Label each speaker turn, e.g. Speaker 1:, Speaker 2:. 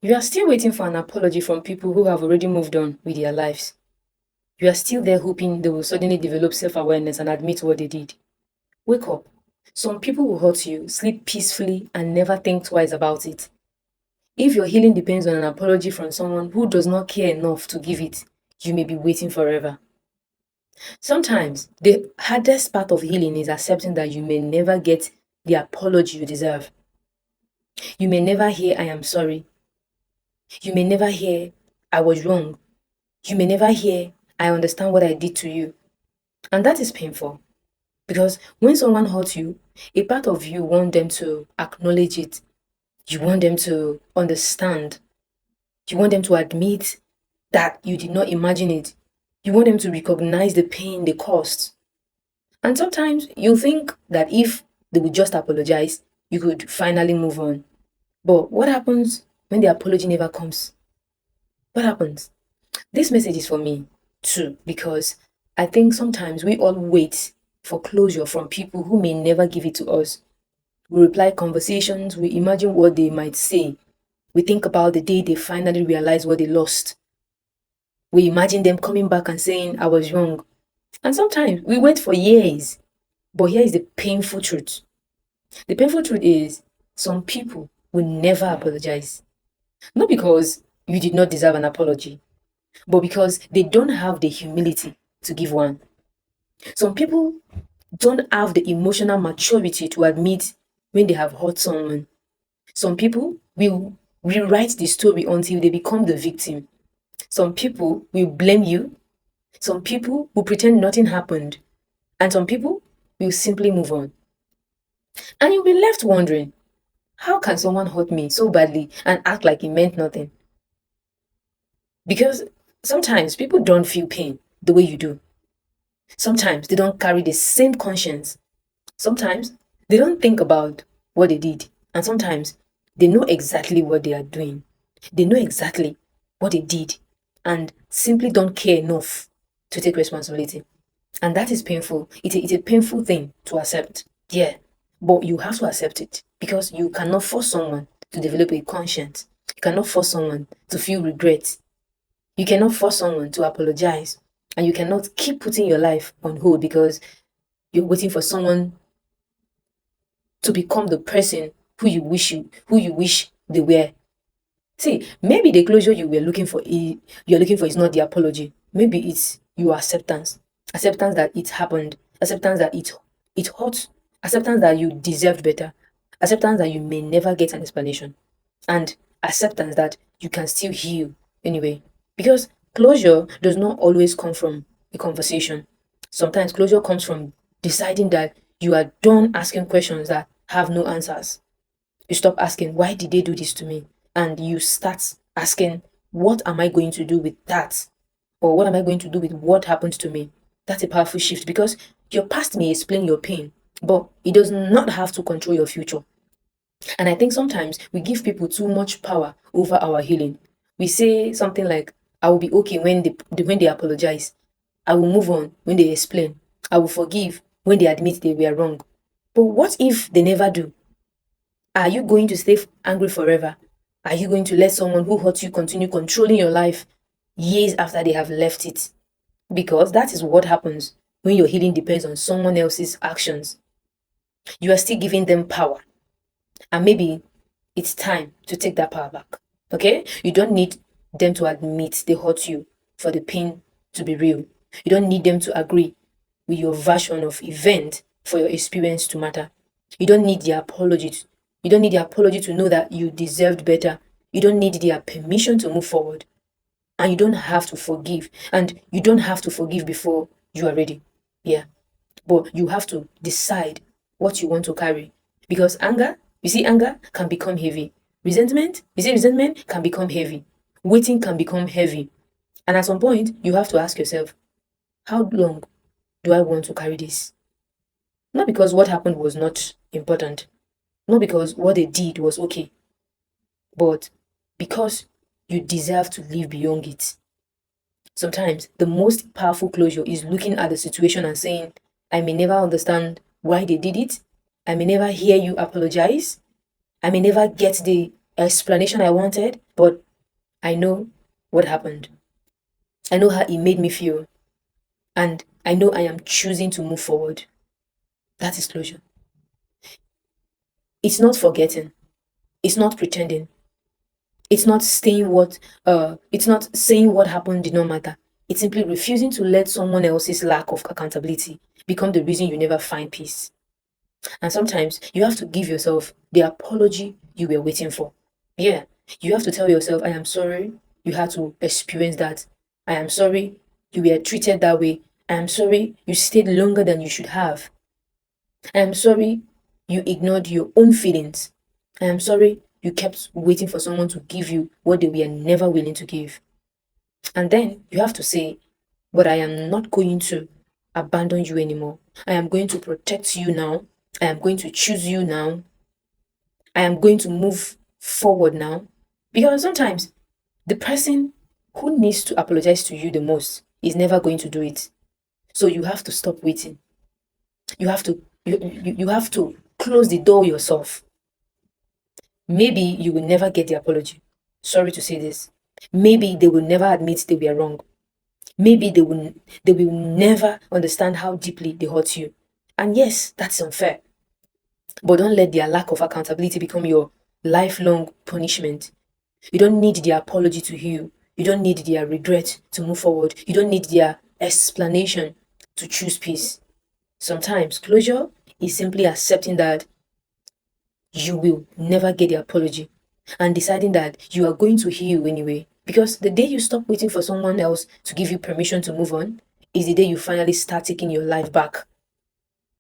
Speaker 1: You are still waiting for an apology from people who have already moved on with their lives. You are still there hoping they will suddenly develop self-awareness and admit what they did. Wake up. Some people will hurt you, sleep peacefully, and never think twice about it. If your healing depends on an apology from someone who does not care enough to give it, you may be waiting forever. Sometimes, the hardest part of healing is accepting that you may never get the apology you deserve. You may never hear, "I am sorry." You may never hear, "I was wrong." You may never hear, "I understand what I did to you." And that is painful because when someone hurts you, a part of you want them to acknowledge it. You want them to understand. You want them to admit that you did not imagine it. You want them to recognize the pain they caused. And sometimes you think that if they would just apologize, you could finally move on. But what happens when the apology never comes? What happens? This message is for me too, because I think sometimes we all wait for closure from people who may never give it to us. We reply conversations, we imagine what they might say. We think about the day they finally realize what they lost. We imagine them coming back and saying, "I was wrong." And sometimes we wait for years. But here is the painful truth. The painful truth is some people will never apologize. Not because you did not deserve an apology, but because they don't have the humility to give one. Some people don't have the emotional maturity to admit when they have hurt someone. Some people will rewrite the story until they become the victim. Some people will blame you. Some people will pretend nothing happened. And some people will simply move on. And you'll be left wondering, how can someone hurt me so badly and act like it meant nothing? Because sometimes people don't feel pain the way you do. Sometimes they don't carry the same conscience. Sometimes they don't think about what they did. And sometimes they know exactly what they are doing. They know exactly what they did and simply don't care enough to take responsibility. And that is painful. It's a painful thing to accept. Yeah. But you have to accept it because you cannot force someone to develop a conscience. You cannot force someone to feel regret. You cannot force someone to apologize. And you cannot keep putting your life on hold because you're waiting for someone to become the person who you wish they were. See, maybe the closure you're looking for is not the apology. Maybe it's your acceptance. Acceptance that it happened. Acceptance that it hurt. Acceptance that you deserved better. Acceptance that you may never get an explanation. And acceptance that you can still heal anyway. Because closure does not always come from a conversation. Sometimes closure comes from deciding that you are done asking questions that have no answers. You stop asking, "Why did they do this to me?" And you start asking, "What am I going to do with that?" Or what am I going to do with what happened to me? That's a powerful shift because your past may explain your pain, but it does not have to control your future. And I think sometimes we give people too much power over our healing. We say something like, "I will be okay when they apologize. I will move on when they explain. I will forgive when they admit they were wrong." But what if they never do? Are you going to stay angry forever? Are you going to let someone who hurt you continue controlling your life years after they have left it? Because that is what happens when your healing depends on someone else's actions. You are still giving them power. And maybe it's time to take that power back. Okay? You don't need them to admit they hurt you for the pain to be real. You don't need them to agree with your version of event for your experience to matter. You don't need their apology. You don't need their apology to know that you deserved better. You don't need their permission to move forward. And you don't have to forgive. And you don't have to forgive before you are ready. Yeah. But you have to decide what you want to carry. Because anger can become heavy. Resentment can become heavy. Waiting can become heavy. And at some point, you have to ask yourself, how long do I want to carry this? Not because what happened was not important, not because what they did was okay, but because you deserve to live beyond it. Sometimes the most powerful closure is looking at the situation and saying, "I may never understand why they did it. I may never hear you apologize. I may never get the explanation I wanted, but I know what happened. I know how it made me feel, and I know I am choosing to move forward. That is closure. It's not forgetting. It's not pretending. It's not saying what happened did not matter. It's simply refusing to let someone else's lack of accountability become the reason you never find peace. And sometimes you have to give yourself the apology you were waiting for. Yeah, you have to tell yourself, I am sorry you had to experience that. I am sorry you were treated that way. I am sorry you stayed longer than you should have. I am sorry you ignored your own feelings. I am sorry you kept waiting for someone to give you what they were never willing to give. And then you have to say, but I am not going to abandon you anymore. I am going to protect you now. I am going to choose you now. I am going to move forward now. Because sometimes the person who needs to apologize to you the most is never going to do it. So you have to stop waiting. You have to close the door yourself. Maybe you will never get the apology. Sorry to say this. Maybe they will never admit they were wrong. Maybe they will never understand how deeply they hurt you. And yes, that's unfair. But don't let their lack of accountability become your lifelong punishment. You don't need their apology to heal. You don't need their regret to move forward. You don't need their explanation to choose peace. Sometimes closure is simply accepting that you will never get the apology and deciding that you are going to heal anyway. Because the day you stop waiting for someone else to give you permission to move on is the day you finally start taking your life back.